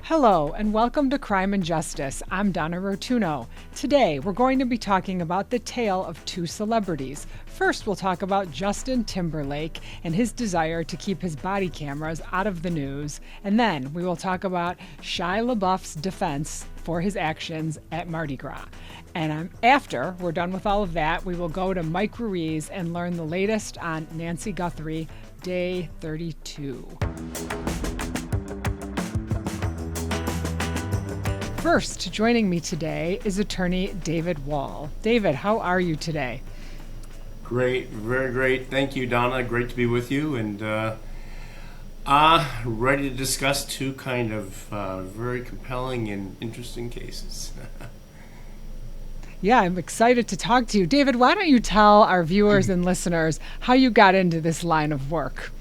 Hello, and welcome to Crime and Justice. I'm Donna Rotunno. Today, we're going to be talking about the tale of two celebrities. First, we'll talk about Justin Timberlake and his desire to keep his body cameras out of the news. And then we will talk about Shia LaBeouf's defense for his actions at Mardi Gras. And after we're done with all of that, we will go to Mike Ruiz and learn the latest on Nancy Guthrie, Day 32. First, joining me today is attorney David Wohl. David, how are you today? Great, very great. Thank you, Donna. Great to be with you, and ready to discuss two kind of very compelling and interesting cases. Yeah, I'm excited to talk to you. David, why don't you tell our viewers and listeners how you got into this line of work?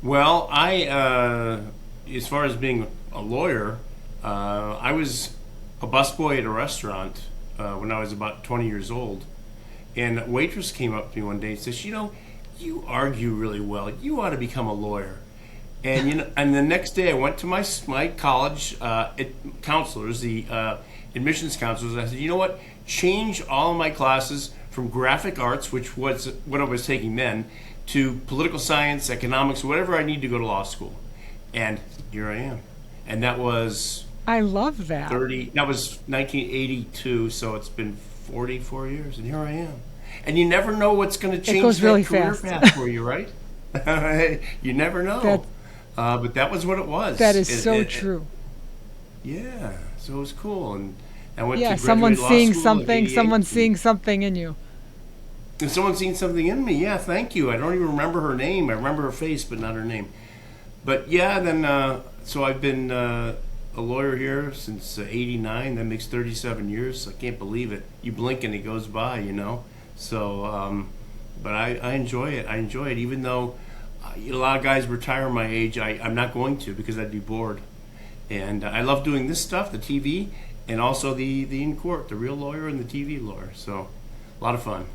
Well, as far as being a lawyer, I was a busboy at a restaurant when I was about 20 years old, and a waitress came up to me one day and says, you argue really well. You ought to become a lawyer. And and the next day I went to my college counselors, the admissions counselors. I said, you know what? Change all of my classes from graphic arts, which was what I was taking then, to political science, economics, whatever I need to go to law school. And here I am. And that was... I love that. That was 1982, so it's been 44 years, and here I am. And you never know what's going to change that really career fast. path for you, right? You never know. But that was what it was. That is true. Yeah, so it was cool. And I went to someone's law seeing school something. in 88. Someone's seeing something in you. And someone's seen something in me. Yeah, thank you. I don't even remember her name. I remember her face, but not her name. But yeah, then so I've been a lawyer here since '89. That makes 37 years. I can't believe it. You blink and it goes by, So, but I enjoy it. I enjoy it, even though a lot of guys retire my age. I'm not going to because I'd be bored. And I love doing this stuff, the TV, and also the in court, the real lawyer and the TV lawyer. So, a lot of fun.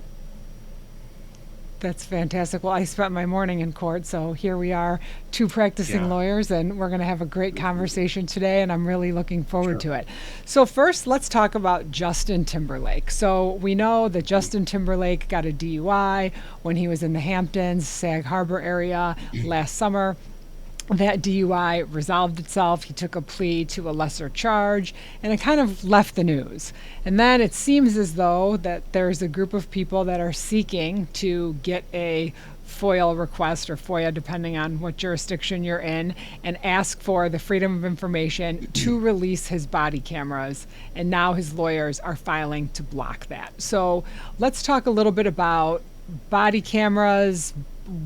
That's fantastic. Well, I spent my morning in court, so here we are, two practicing lawyers, and we're going to have a great conversation today, and I'm really looking forward to it. So first, let's talk about Justin Timberlake. So we know that Justin Timberlake got a DUI when he was in the Hamptons, Sag Harbor area last summer. That DUI resolved itself. He took a plea to a lesser charge, and it kind of left the news. And then it seems as though that there's a group of people that are seeking to get a FOIL request, or FOIA, depending on what jurisdiction you're in, and ask for the freedom of information to release his body cameras. And now his lawyers are filing to block that. So let's talk a little bit about body cameras,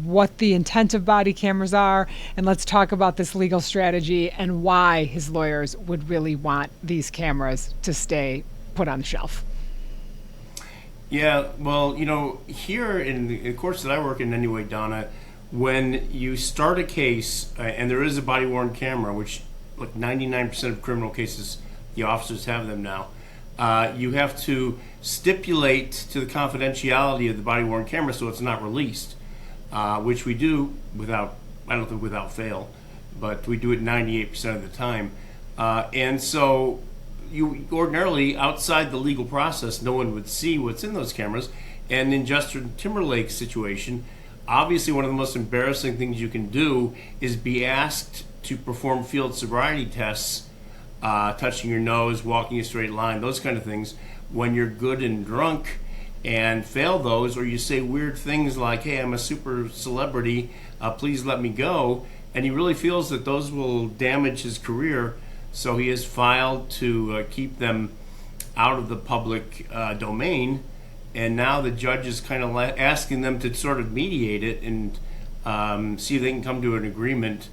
what the intent of body cameras are, and let's talk about this legal strategy and why his lawyers would really want these cameras to stay put on the shelf. Yeah, well, here in the courts that I work in anyway, Donna, when you start a case, and there is a body-worn camera, which like 99% of criminal cases, the officers have them now, you have to stipulate to the confidentiality of the body-worn camera so it's not released. Which we do I don't think without fail, but we do it 98% of the time. And so you ordinarily, outside the legal process, no one would see what's in those cameras. And in Justin Timberlake's situation, obviously one of the most embarrassing things you can do is be asked to perform field sobriety tests, touching your nose, walking a straight line, those kind of things, when you're good and drunk, and fail those, or you say weird things like, hey, I'm a super celebrity, please let me go, and he really feels that those will damage his career, so he has filed to keep them out of the public domain, and now the judge is kind of asking them to sort of mediate it and see if they can come to an agreement,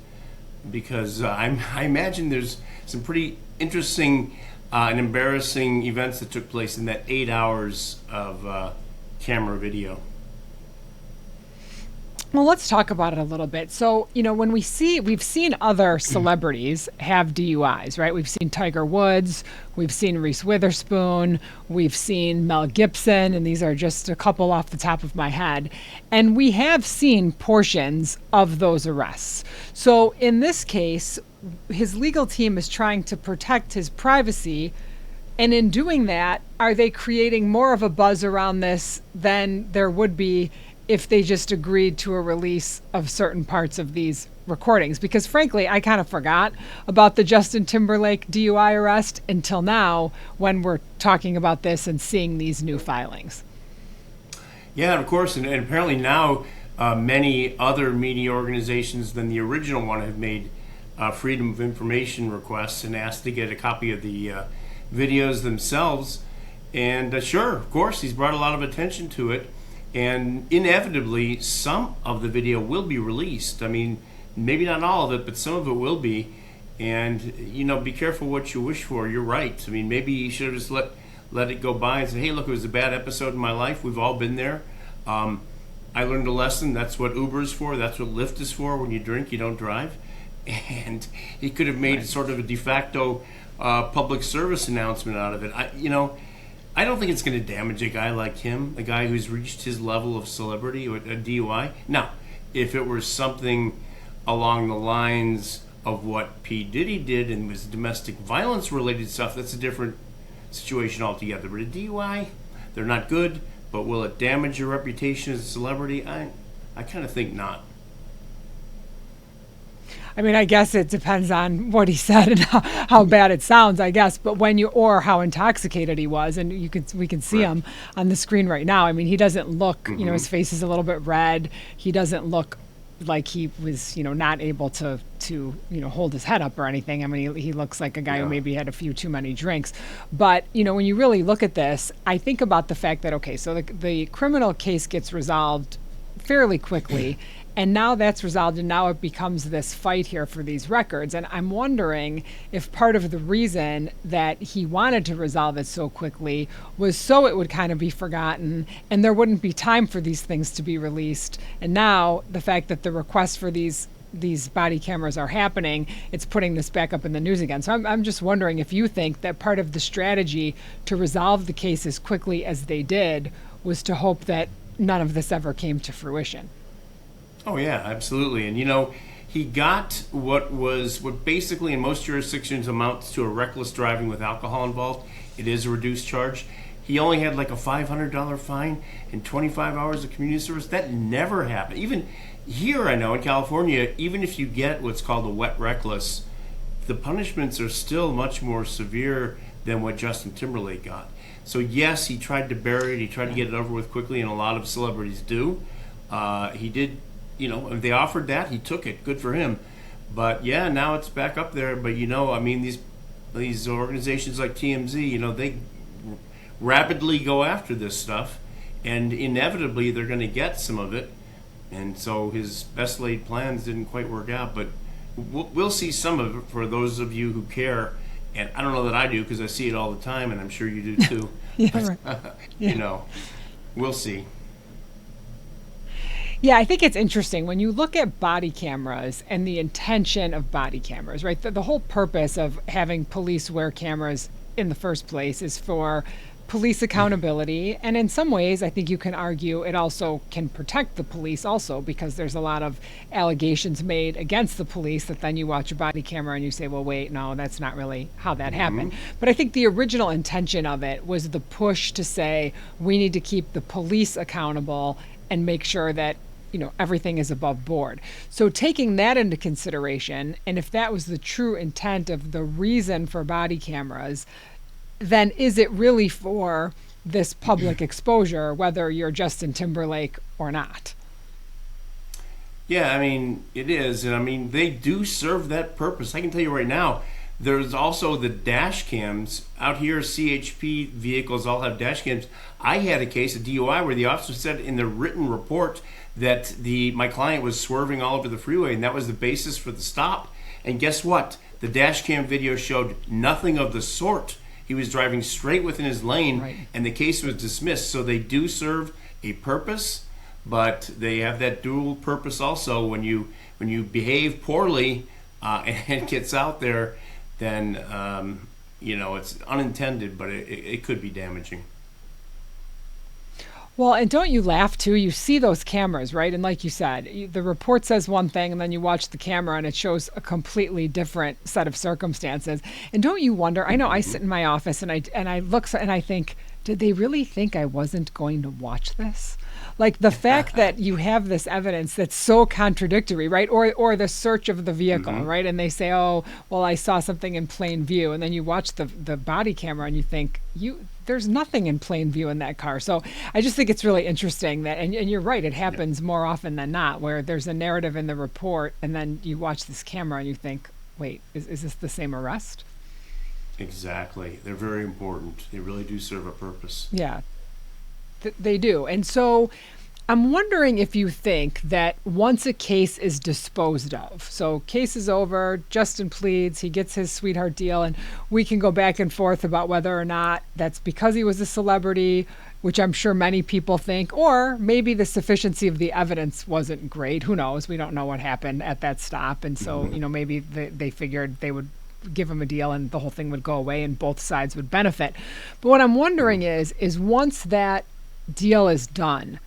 because I imagine there's some pretty interesting and embarrassing events that took place in that 8 hours of camera video. Well, let's talk about it a little bit. So, when we've seen other celebrities have DUIs, right? We've seen Tiger Woods, we've seen Reese Witherspoon, we've seen Mel Gibson, and these are just a couple off the top of my head. And we have seen portions of those arrests. So, in this case, his legal team is trying to protect his privacy. And in doing that, are they creating more of a buzz around this than there would be if they just agreed to a release of certain parts of these recordings? Because frankly, I kind of forgot about the Justin Timberlake DUI arrest until now when we're talking about this and seeing these new filings. Yeah, of course. And apparently now many other media organizations than the original one have made freedom of information requests and asked to get a copy of the videos themselves. And sure, of course, he's brought a lot of attention to it. And inevitably, some of the video will be released. I mean, maybe not all of it, but some of it will be. And, be careful what you wish for. You're right. I mean, maybe you should have just let it go by and say, hey, look, it was a bad episode in my life. We've all been there. I learned a lesson. That's what Uber is for. That's what Lyft is for. When you drink, you don't drive. And he could have made sort of a de facto public service announcement out of it. I don't think it's going to damage a guy like him, a guy who's reached his level of celebrity with a DUI. Now, if it were something along the lines of what P. Diddy did and was domestic violence related stuff, that's a different situation altogether. But a DUI, they're not good, but will it damage your reputation as a celebrity? I kind of think not. I mean, I guess it depends on what he said and how bad it sounds, I guess. But or how intoxicated he was, and we can see him on the screen right now. I mean, he doesn't look, his face is a little bit red. He doesn't look like he was, not able to hold his head up or anything. I mean, he looks like a guy who maybe had a few too many drinks. But, when you really look at this, I think about the fact that, okay, so the criminal case gets resolved fairly quickly. And now that's resolved, and now it becomes this fight here for these records. And I'm wondering if part of the reason that he wanted to resolve it so quickly was so it would kind of be forgotten and there wouldn't be time for these things to be released. And now the fact that the requests for these body cameras are happening, it's putting this back up in the news again. So I'm just wondering if you think that part of the strategy to resolve the case as quickly as they did was to hope that none of this ever came to fruition. Oh yeah, absolutely. And he got what basically in most jurisdictions amounts to a reckless driving with alcohol involved. It is a reduced charge. He only had like a $500 fine and 25 hours of community service. That never happened. Even here, I know in California, even if you get what's called a wet reckless, the punishments are still much more severe than what Justin Timberlake got. So yes, he tried to bury it. He tried to get it over with quickly, and a lot of celebrities do. He did. If they offered that, he took it. Good for him. But yeah, now it's back up there. But these organizations like TMZ, they rapidly go after this stuff, and inevitably they're going to get some of it. And so his best laid plans didn't quite work out. But we'll see some of it for those of you who care. And I don't know that I do because I see it all the time, and I'm sure you do too. Yeah, right. We'll see. Yeah, I think it's interesting when you look at body cameras and the intention of body cameras, right? The whole purpose of having police wear cameras in the first place is for police accountability. And in some ways, I think you can argue it also can protect the police also, because there's a lot of allegations made against the police that then you watch a body camera and you say, well, wait, no, that's not really how that happened. But I think the original intention of it was the push to say we need to keep the police accountable and make sure that everything is above board. So taking that into consideration, and if that was the true intent of the reason for body cameras, then is it really for this public exposure, whether you're Justin Timberlake or not? Yeah, I mean, it is. And I mean, they do serve that purpose. I can tell you right now, there's also the dash cams. Out here, CHP vehicles all have dash cams. I had a case of DUI where the officer said in the written report that my client was swerving all over the freeway, and that was the basis for the stop. And guess what? The dash cam video showed nothing of the sort. He was driving straight within his lane, right, and the case was dismissed. So they do serve a purpose. but they have that dual purpose also. When you behave poorly and it gets out there, then it's unintended, but it could be damaging. Well, and don't you laugh too? You see those cameras, right? And like you said, the report says one thing, and then you watch the camera and it shows a completely different set of circumstances. And don't you wonder? I know I sit in my office and I look and I think, did they really think I wasn't going to watch this? Like the fact that you have this evidence that's so contradictory, right? Or the search of the vehicle, right? And they say, oh, well, I saw something in plain view. And then you watch the body camera and you think, there's nothing in plain view in that car. So I just think it's really interesting that, and you're right, it happens more often than not, where there's a narrative in the report and then you watch this camera and you think, wait, is this the same arrest? Exactly. They're very important. They really do serve a purpose. Yeah, they do. And so I'm wondering if you think that once a case is disposed of, so case is over, Justin pleads, he gets his sweetheart deal, and we can go back and forth about whether or not that's because he was a celebrity, which I'm sure many people think, or maybe the sufficiency of the evidence wasn't great. Who knows? We don't know what happened at that stop. And so, maybe they figured they would give him a deal and the whole thing would go away and both sides would benefit. But what I'm wondering is once that deal is done,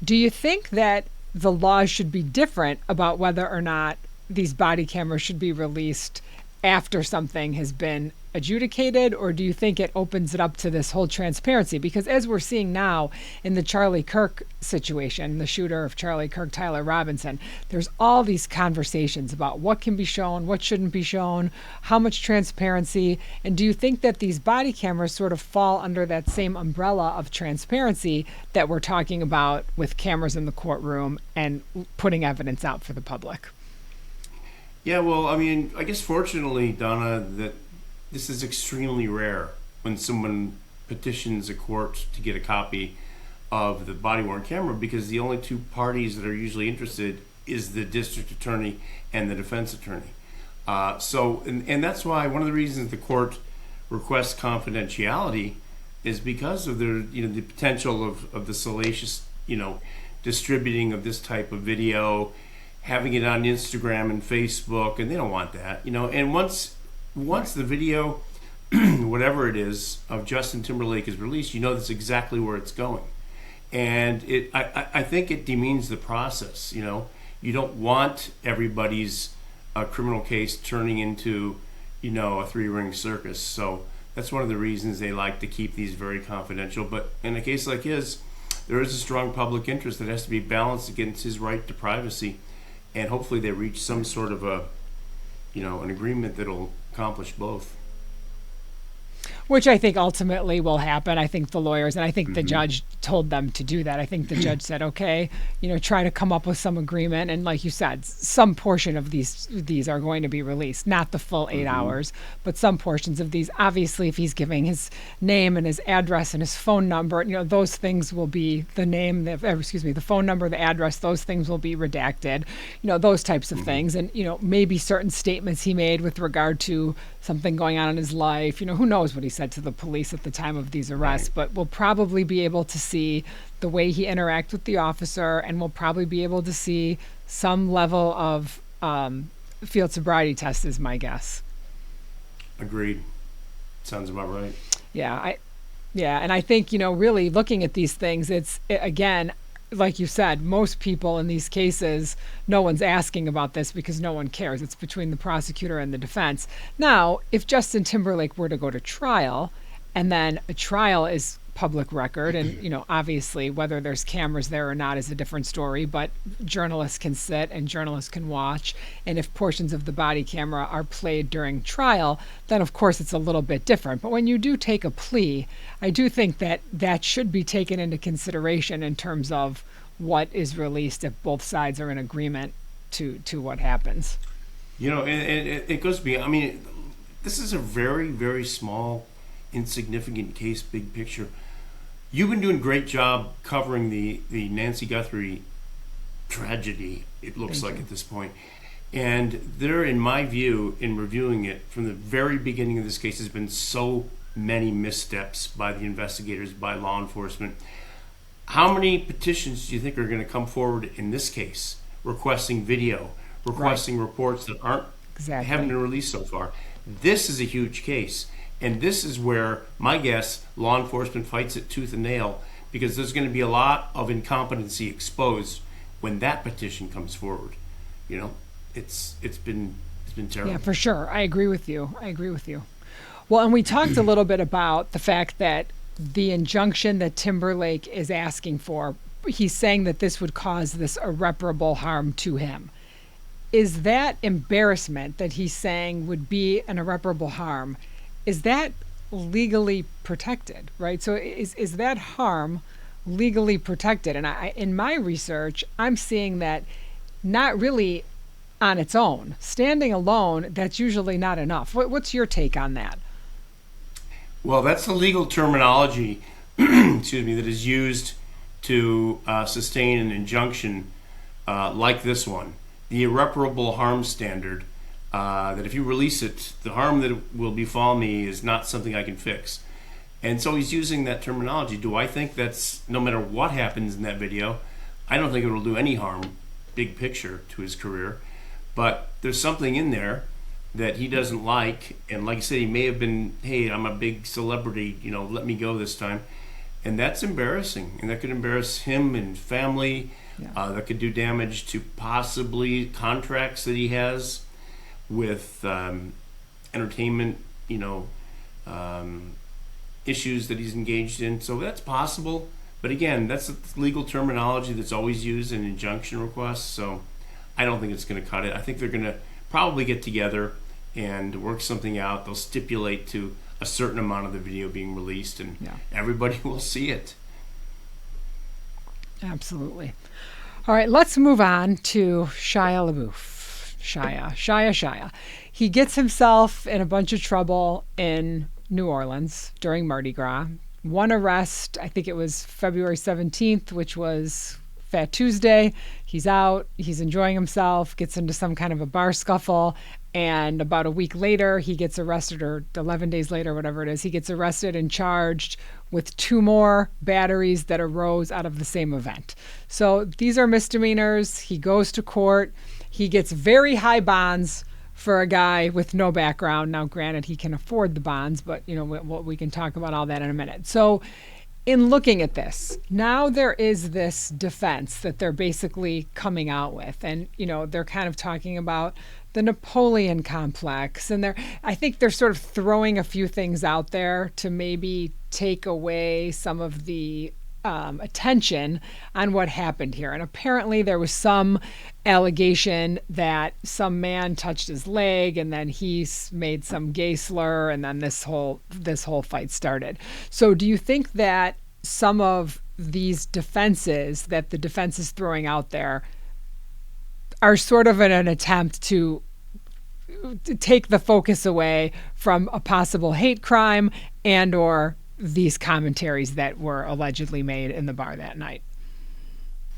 do you think that the laws should be different about whether or not these body cameras should be released after something has been adjudicated, or do you think it opens it up to this whole transparency? Because as we're seeing now in the Charlie Kirk situation, the shooter of Charlie Kirk, Tyler Robinson, there's all these conversations about what can be shown, what shouldn't be shown, how much transparency. And do you think that these body cameras sort of fall under that same umbrella of transparency that we're talking about with cameras in the courtroom and putting evidence out for the public? Yeah, well, I mean, I guess fortunately, Donna, that this is extremely rare when someone petitions a court to get a copy of the body-worn camera, because the only two parties that are usually interested is the district attorney and the defense attorney. And that's why one of the reasons the court requests confidentiality is because of the potential of the salacious, distributing of this type of video, having it on Instagram and Facebook, and they don't want that, And once the video, whatever it is, of Justin Timberlake is released, that's exactly where it's going. And I think it demeans the process, You don't want everybody's criminal case turning into, a three-ring circus. So that's one of the reasons they like to keep these very confidential. But in a case like his, there is a strong public interest that has to be balanced against his right to privacy. And hopefully they reach some sort of an agreement that'll accomplish both. Which I think ultimately will happen. I think the lawyers, and I think the judge told them to do that. I think the judge said, okay, try to come up with some agreement. And like you said, some portion of these are going to be released, not the full 8 hours, but some portions of these. Obviously, if he's giving his name and his address and his phone number, those things will be the phone number, the address, those things will be redacted, those types of things. And, maybe certain statements he made with regard to something going on in his life, who knows what he said to the police at the time of these arrests, but we'll probably be able to see the way he interacts with the officer, and we'll probably be able to see some level of field sobriety test is my guess. Agreed. Sounds about right. Yeah, and I think, really looking at these things, again, like you said, most people in these cases, no one's asking about this because no one cares. It's between the prosecutor and the defense. Now, if Justin Timberlake were to go to trial, and then a trial is public record, and obviously whether there's cameras there or not is a different story, but journalists can sit and journalists can watch, and if portions of the body camera are played during trial, then of course it's a little bit different. But when you do take a plea, I do think that should be taken into consideration in terms of what is released if both sides are in agreement to what happens. And it goes beyond, this is a very, very small, insignificant case, big picture. You've been doing a great job covering the Nancy Guthrie tragedy, it looks like at this point. And there, in my view, in reviewing it, from the very beginning of this case, has been so many missteps by the investigators, by law enforcement. how many petitions do you think are going to come forward in this case, requesting video, requesting reports that haven't been released so far? This is a huge case, and this is where my guess law enforcement fights it tooth and nail, because there's going to be a lot of incompetency exposed when that petition comes forward. You know, it's been terrible. Yeah, for sure. I agree with you. Well, and we talked a little bit about the fact that the injunction that Timberlake is asking for, he's saying that this would cause this irreparable harm to him. Is that embarrassment that he's saying would be an irreparable harm, is that legally protected, right? So is that harm legally protected? And in my research, I'm seeing that not really on its own. Standing alone, that's usually not enough. What's your take on that? Well, that's the legal terminology, excuse me, that is used to sustain an injunction like this one. The irreparable harm standard, that if you release it, the harm that will befall me is not something I can fix. And so he's using that terminology. Do I think that's, no matter what happens in that video, I don't think it will do any harm, big picture, to his career. But there's something in there that he doesn't like, and like I said, he may have been, hey, I'm a big celebrity, let me go this time. And that's embarrassing, and that could embarrass him and family. Yeah. That could do damage to possibly contracts that he has with entertainment, issues that he's engaged in. So that's possible. But again, that's the legal terminology that's always used in injunction requests. So I don't think it's going to cut it. I think they're going to probably get together and work something out. They'll stipulate to a certain amount of the video being released, and everybody will see it. Absolutely. All right, let's move on to Shia LaBeouf. Shia. He gets himself in a bunch of trouble in New Orleans during Mardi Gras. One arrest, I think it was February 17th, which was Fat Tuesday. He's out, he's enjoying himself, gets into some kind of a bar scuffle, and about a week later, he gets arrested, or 11 days later, whatever it is, he gets arrested and charged with 2 more batteries that arose out of the same event. So these are misdemeanors. He goes to court. He gets very high bonds for a guy with no background. Now, granted, he can afford the bonds, but we can talk about all that in a minute. So in looking at this, now there is this defense that they're basically coming out with, and they're kind of talking about the Napoleon complex, and I think they're sort of throwing a few things out there to maybe take away some of the attention on what happened here. And apparently there was some allegation that some man touched his leg, and then he made some gay slur, and then this whole fight started. So do you think that some of these defenses that the defense is throwing out there are sort of an attempt to take the focus away from a possible hate crime and or these commentaries that were allegedly made in the bar that night?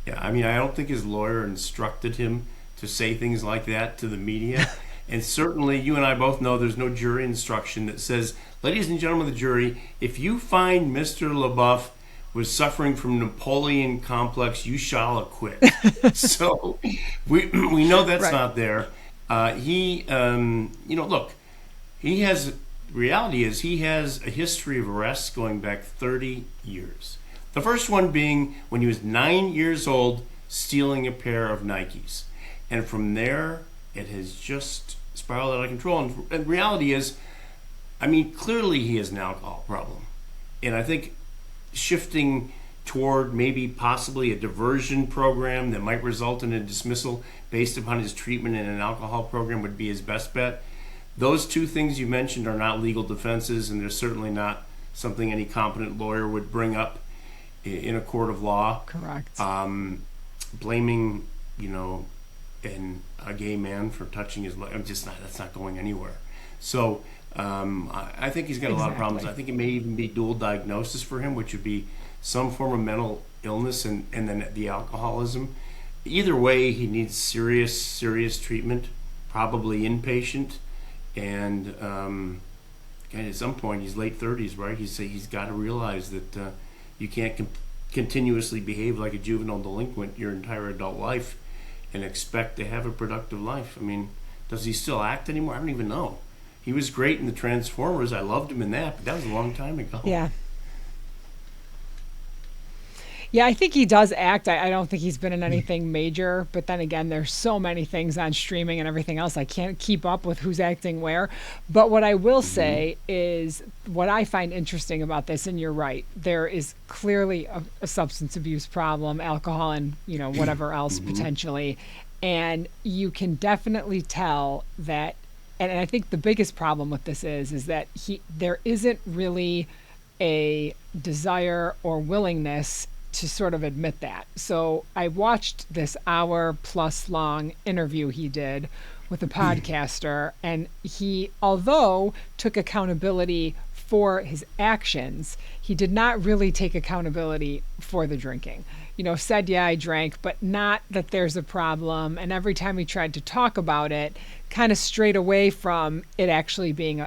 Yeah, I don't think his lawyer instructed him to say things like that to the media. And certainly you and I both know there's no jury instruction that says, ladies and gentlemen of the jury, if you find Mr. LaBeouf was suffering from Napoleon complex, you shall acquit. So we know that's not there. Reality is he has a history of arrests going back 30 years. The first one being when he was 9 years old, stealing a pair of Nikes. And from there, it has just spiraled out of control. And reality is, clearly he has an alcohol problem. And I think shifting toward maybe possibly a diversion program that might result in a dismissal based upon his treatment in an alcohol program would be his best bet. Those 2 things you mentioned are not legal defenses, and they're certainly not something any competent lawyer would bring up in a court of law. Correct. Blaming, a gay man for touching his leg, that's not going anywhere. So I think he's got a lot of problems. I think it may even be dual diagnosis for him, which would be some form of mental illness and then the alcoholism. Either way, he needs serious treatment, probably inpatient. And at some point, he's late 30s, right? He's got to realize that you can't continuously behave like a juvenile delinquent your entire adult life and expect to have a productive life. I mean, does he still act anymore? I don't even know. He was great in the Transformers. I loved him in that, but that was a long time ago. Yeah. Yeah, I think he does act. I don't think he's been in anything major, but then again, there's so many things on streaming and everything else. I can't keep up with who's acting where. But what I will say is what I find interesting about this, and you're right, there is clearly a substance abuse problem, alcohol and, whatever else potentially. And you can definitely tell that, and I think the biggest problem with this is that there isn't really a desire or willingness to sort of admit that. So I watched this hour-plus long interview he did with a podcaster, and he, although took accountability for his actions, he did not really take accountability for the drinking. Said, yeah, I drank, but not that there's a problem. And every time he tried to talk about it, kind of strayed away from it actually being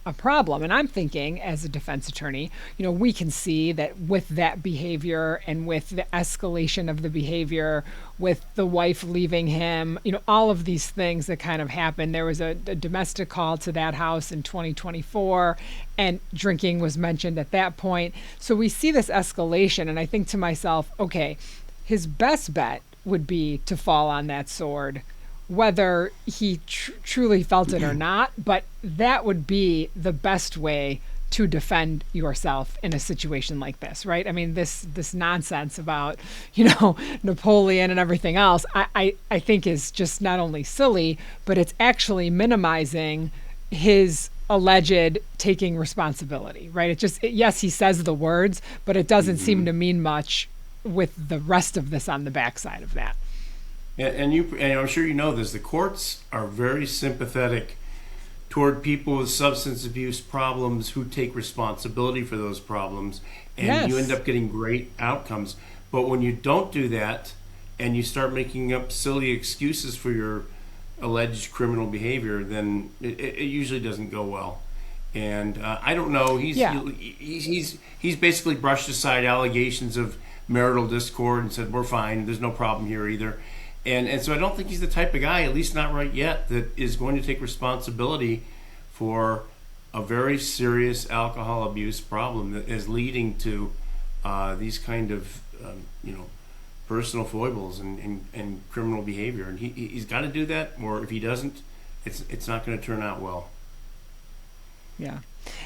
a problem. And I'm thinking, as a defense attorney, we can see that with that behavior and with the escalation of the behavior, with the wife leaving him, all of these things that kind of happened. There was a domestic call to that house in 2024, and drinking was mentioned at that point. So we see this escalation, and I think to myself, okay, his best bet would be to fall on that sword, whether he truly felt it or not, but that would be the best way to defend yourself in a situation like this, right? I mean, this nonsense about, Napoleon and everything else, I think is just not only silly, but it's actually minimizing his alleged taking responsibility, right? Yes, he says the words, but it doesn't seem to mean much with the rest of this on the backside of that. And I'm sure you know this, the courts are very sympathetic toward people with substance abuse problems who take responsibility for those problems, and you end up getting great outcomes. But when you don't do that and you start making up silly excuses for your alleged criminal behavior, then it usually doesn't go well. And I don't know, he's basically brushed aside allegations of marital discord and said, we're fine, there's no problem here either. And so I don't think he's the type of guy, at least not right yet, that is going to take responsibility for a very serious alcohol abuse problem that is leading to these kind of, personal foibles and criminal behavior. And he's got to do that, or if he doesn't, it's not going to turn out well. Yeah.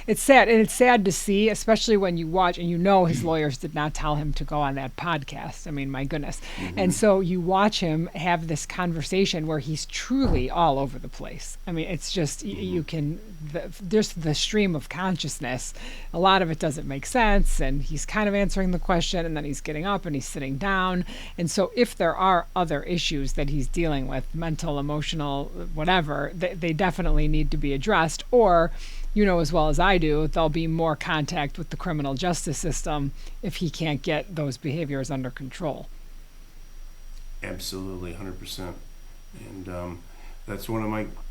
It's sad, and it's sad to see, especially when you watch, and his lawyers did not tell him to go on that podcast. I mean, my goodness. And so you watch him have this conversation where he's truly all over the place. I mean, it's just, there's the stream of consciousness. A lot of it doesn't make sense, and he's kind of answering the question, and then he's getting up and he's sitting down. And so if there are other issues that he's dealing with, mental, emotional, whatever, they definitely need to be addressed, or as well as I do, there'll be more contact with the criminal justice system if he can't get those behaviors under control. Absolutely, 100%. And that's one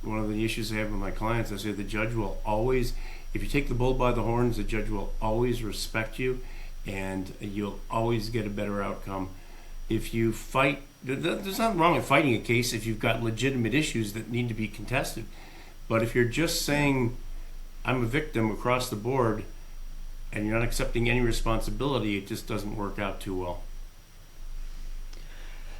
of the issues I have with my clients. I say the judge will always, if you take the bull by the horns, the judge will always respect you, and you'll always get a better outcome. If you fight, there's nothing wrong with fighting a case if you've got legitimate issues that need to be contested. But if you're just saying, I'm a victim across the board, and you're not accepting any responsibility, it just doesn't work out too well.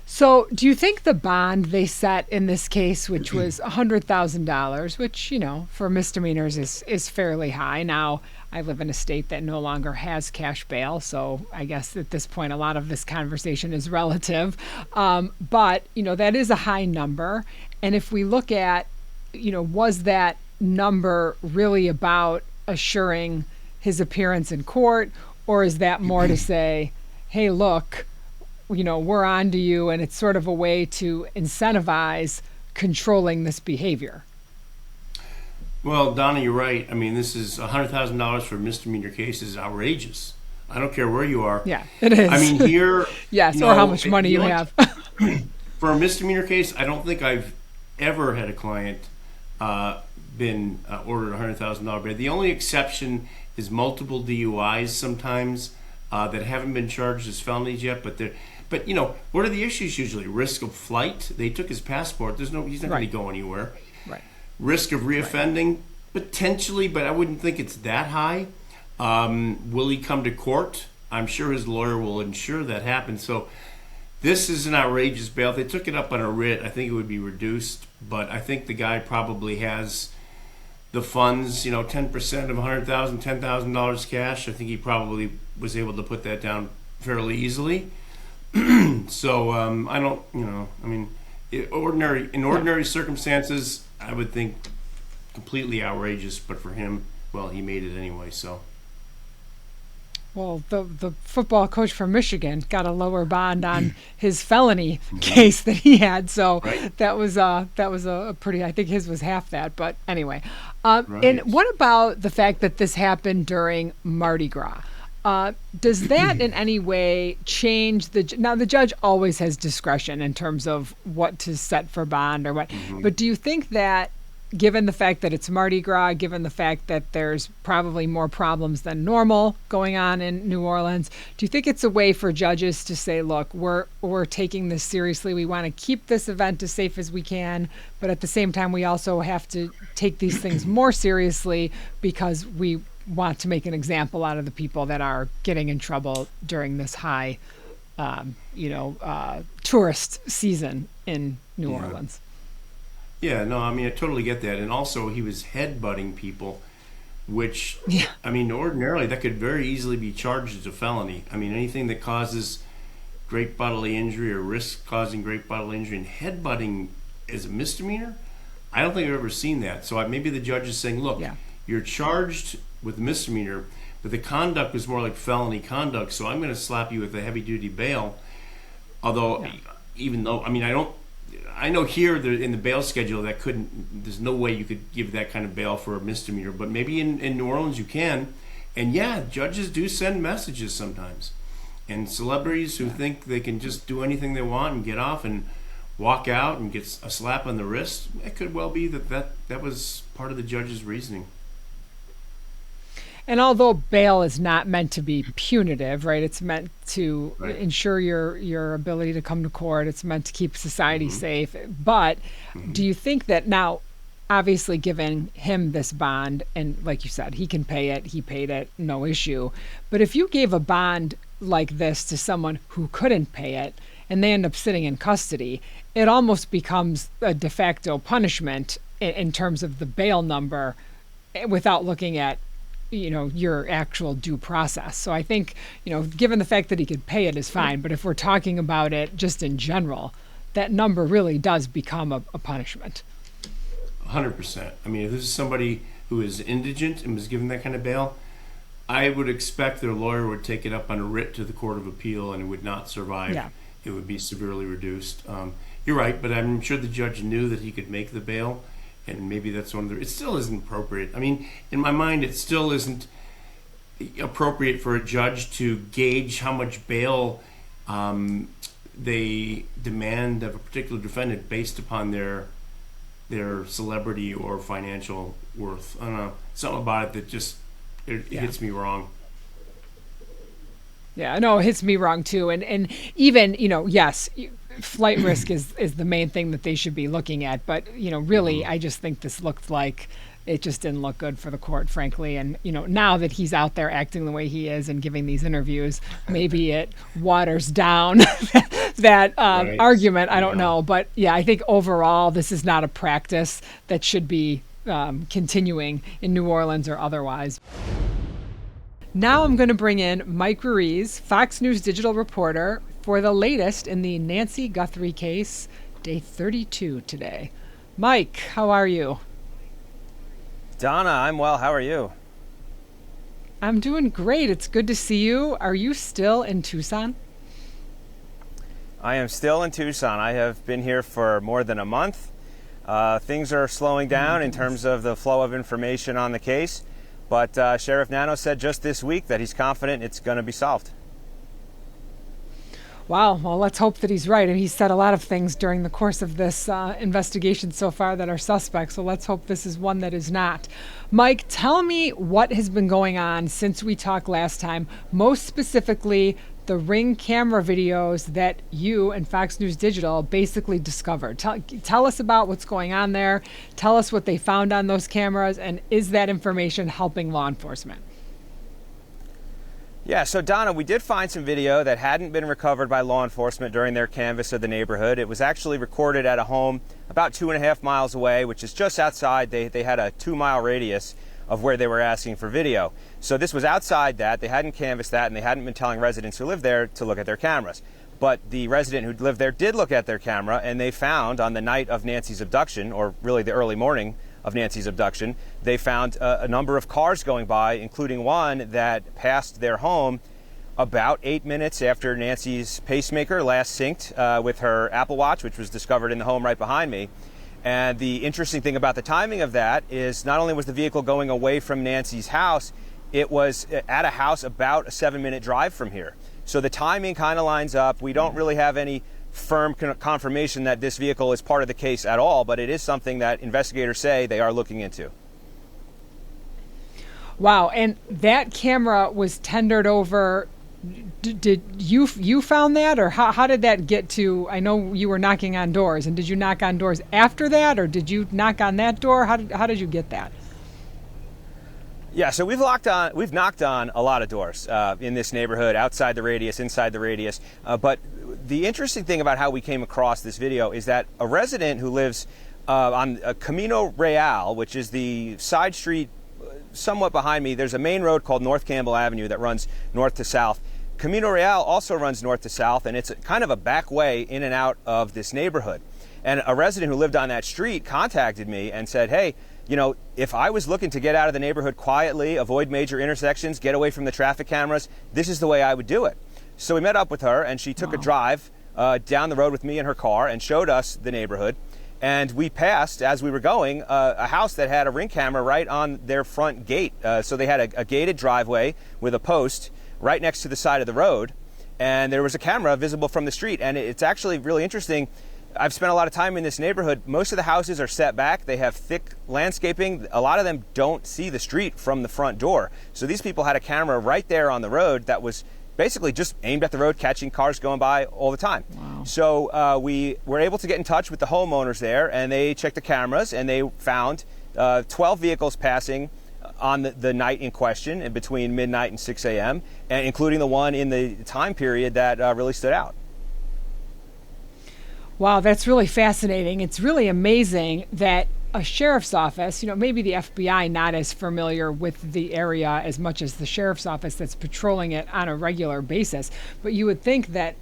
So do you think the bond they set in this case, which was $100,000, which, for misdemeanors is fairly high. Now, I live in a state that no longer has cash bail, so I guess at this point a lot of this conversation is relative. But, that is a high number. And if we look at, was that number really about assuring his appearance in court, or is that more to say, hey, look, we're on to you, and it's sort of a way to incentivize controlling this behavior? Well, Donna, you're right. I mean, this is $100,000 for a misdemeanor case is outrageous. I don't care where you are. Yeah, it is. I mean, here... yes, or how much money you have. For a misdemeanor case, I don't think I've ever had a client been ordered $100,000 bail. The only exception is multiple DUIs sometimes. that haven't been charged as felonies yet, but what are the issues usually? Risk of flight. They took his passport. He's not going to go anywhere. Right. Risk of reoffending, potentially, but I wouldn't think it's that high. Will he come to court? I'm sure his lawyer will ensure that happens. So this is an outrageous bail. If they took it up on a writ, I think it would be reduced, but I think the guy probably has the funds, 10% of $100,000, $10,000 cash. I think he probably was able to put that down fairly easily. So I don't, in ordinary circumstances, I would think completely outrageous, but for him, well, he made it anyway, so. Well, the football coach from Michigan got a lower bond on his felony case that he had, so that was a pretty. I think his was half that, but anyway. And what about the fact that this happened during Mardi Gras? Does that in any way change now the judge always has discretion in terms of what to set for bond or what, but do you think that given the fact that it's Mardi Gras, given the fact that there's probably more problems than normal going on in New Orleans, do you think it's a way for judges to say, look, we're taking this seriously, we want to keep this event as safe as we can, but at the same time we also have to take these things more seriously because we want to make an example out of the people that are getting in trouble during this high, tourist season in New Orleans? Yeah, no, I totally get that. And also, he was headbutting people, which, ordinarily that could very easily be charged as a felony. Anything that causes great bodily injury or risks causing great bodily injury, and headbutting is a misdemeanor, I don't think I've ever seen that. So maybe the judge is saying, look, you're charged with misdemeanor, but the conduct was more like felony conduct, so I'm going to slap you with a heavy-duty bail. Although, even though, I know here in the bail schedule there's no way you could give that kind of bail for a misdemeanor, but maybe in New Orleans you can. And judges do send messages sometimes. And celebrities who think they can just do anything they want and get off and walk out and get a slap on the wrist, it could well be that was part of the judge's reasoning. And although bail is not meant to be punitive, right? It's meant to ensure your ability to come to court. It's meant to keep society safe. But do you think that now, obviously giving him this bond, and like you said, he can pay it, he paid it, no issue. But if you gave a bond like this to someone who couldn't pay it and they end up sitting in custody, it almost becomes a de facto punishment in terms of the bail number without looking at your actual due process. So I think, given the fact that he could pay it is fine, but if we're talking about it just in general, that number really does become a punishment. 100%. If this is somebody who is indigent and was given that kind of bail, I would expect their lawyer would take it up on a writ to the Court of Appeal and it would not survive. Yeah. It would be severely reduced. You're right, but I'm sure the judge knew that he could make the bail. And maybe that's it still isn't appropriate. In my mind, it still isn't appropriate for a judge to gauge how much bail they demand of a particular defendant based upon their celebrity or financial worth. I don't know. Something about it that just it hits me wrong. Yeah, no, it hits me wrong too. And even, yes, flight risk is the main thing that they should be looking at. But, really, I just think this looked like it just didn't look good for the court, frankly. And, now that he's out there acting the way he is and giving these interviews, maybe it waters down that argument. I don't know. But, I think overall, this is not a practice that should be continuing in New Orleans or otherwise. Now I'm going to bring in Mike Ruiz, Fox News digital reporter, for the latest in the Nancy Guthrie case, day 32 today. Mike, how are you? Donna, I'm well. How are you? I'm doing great. It's good to see you. Are you still in Tucson? I am still in Tucson. I have been here for more than a month. Things are slowing down in terms of the flow of information on the case. But Sheriff Nano said just this week that he's confident it's going to be solved. Wow. Well, let's hope that he's right. And he said a lot of things during the course of this investigation so far that are suspects. So let's hope this is one that is not. Mike, tell me what has been going on since we talked last time, most specifically the Ring camera videos that you and Fox News Digital basically discovered. Tell us about what's going on there. Tell us what they found on those cameras, and is that information helping law enforcement? Yeah, so Donna, we did find some video that hadn't been recovered by law enforcement during their canvass of the neighborhood. It was actually recorded at a home about 2.5 miles away, which is just outside. They had a 2-mile radius of where they were asking for video. So this was outside that. They hadn't canvassed that, and they hadn't been telling residents who lived there to look at their cameras. But the resident who lived there did look at their camera, and they found on the night of Nancy's abduction, or really the early morning of Nancy's abduction, they found a number of cars going by, including one that passed their home about 8 minutes after Nancy's pacemaker last synced with her Apple Watch, which was discovered in the home right behind me. And the interesting thing about the timing of that is not only was the vehicle going away from Nancy's house, it was at a house about a 7-minute drive from here. So the timing kind of lines up. We don't really have any firm confirmation that this vehicle is part of the case at all, but it is something that investigators say they are looking into. Wow, and that camera was tendered over. Did you found that, or how did that get to? I know you were knocking on doors, and did you knock on doors after that, or did you knock on that door? How did you get that? Yeah, so we've knocked on a lot of doors in this neighborhood, outside the radius, inside the radius. But the interesting thing about how we came across this video is that a resident who lives on Camino Real, which is the side street somewhat behind me, there's a main road called North Campbell Avenue that runs north to south. Camino Real also runs north to south, and it's kind of a back way in and out of this neighborhood. And a resident who lived on that street contacted me and said, hey, you know, if I was looking to get out of the neighborhood quietly, avoid major intersections, get away from the traffic cameras, this is the way I would do it. So we met up with her, and she took a drive down the road with me in her car and showed us the neighborhood. And we passed, as we were going, a house that had a Ring camera right on their front gate. So they had a gated driveway with a post right next to the side of the road, and there was a camera visible from the street. And it's actually really interesting. I've spent a lot of time in this neighborhood. Most of the houses are set back. They have thick landscaping. A lot of them don't see the street from the front door. So these people had a camera right there on the road that was basically just aimed at the road, catching cars going by all the time. Wow. So we were able to get in touch with the homeowners there, and they checked the cameras, and they found 12 vehicles passing on the night in question, and between midnight and 6 a.m., and including the one in the time period that really stood out. Wow, that's really fascinating. It's really amazing that a sheriff's office, you know, maybe the FBI not as familiar with the area as much as the sheriff's office that's patrolling it on a regular basis, but you would think that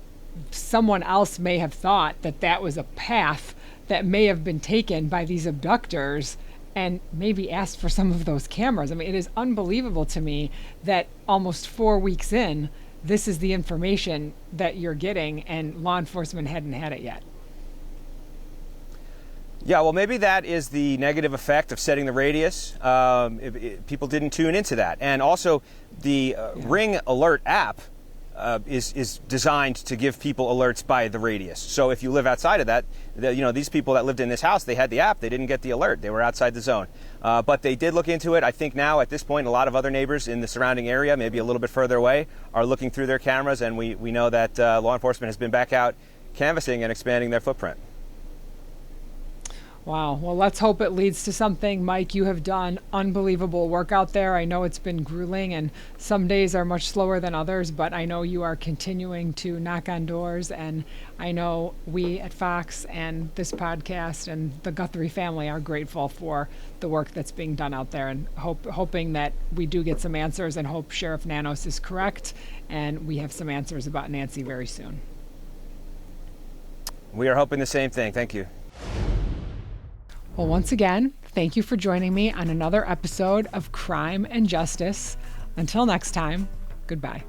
someone else may have thought that that was a path that may have been taken by these abductors and maybe asked for some of those cameras. I mean, it is unbelievable to me that almost 4 weeks in, this is the information that you're getting and law enforcement hadn't had it yet. Yeah, well, maybe that is the negative effect of setting the radius. People didn't tune into that. And also, the Ring Alert app is designed to give people alerts by the radius. So if you live outside of that, these people that lived in this house, they had the app, they didn't get the alert. They were outside the zone. But they did look into it. I think now, at this point, a lot of other neighbors in the surrounding area, maybe a little bit further away, are looking through their cameras, and we know that law enforcement has been back out canvassing and expanding their footprint. Wow. Well, let's hope it leads to something. Mike, you have done unbelievable work out there. I know it's been grueling, and some days are much slower than others, but I know you are continuing to knock on doors, and I know we at Fox and this podcast and the Guthrie family are grateful for the work that's being done out there, and hoping that we do get some answers, and hope Sheriff Nanos is correct and we have some answers about Nancy very soon. We are hoping the same thing. Thank you. Well, once again, thank you for joining me on another episode of Crime and Justice. Until next time, goodbye.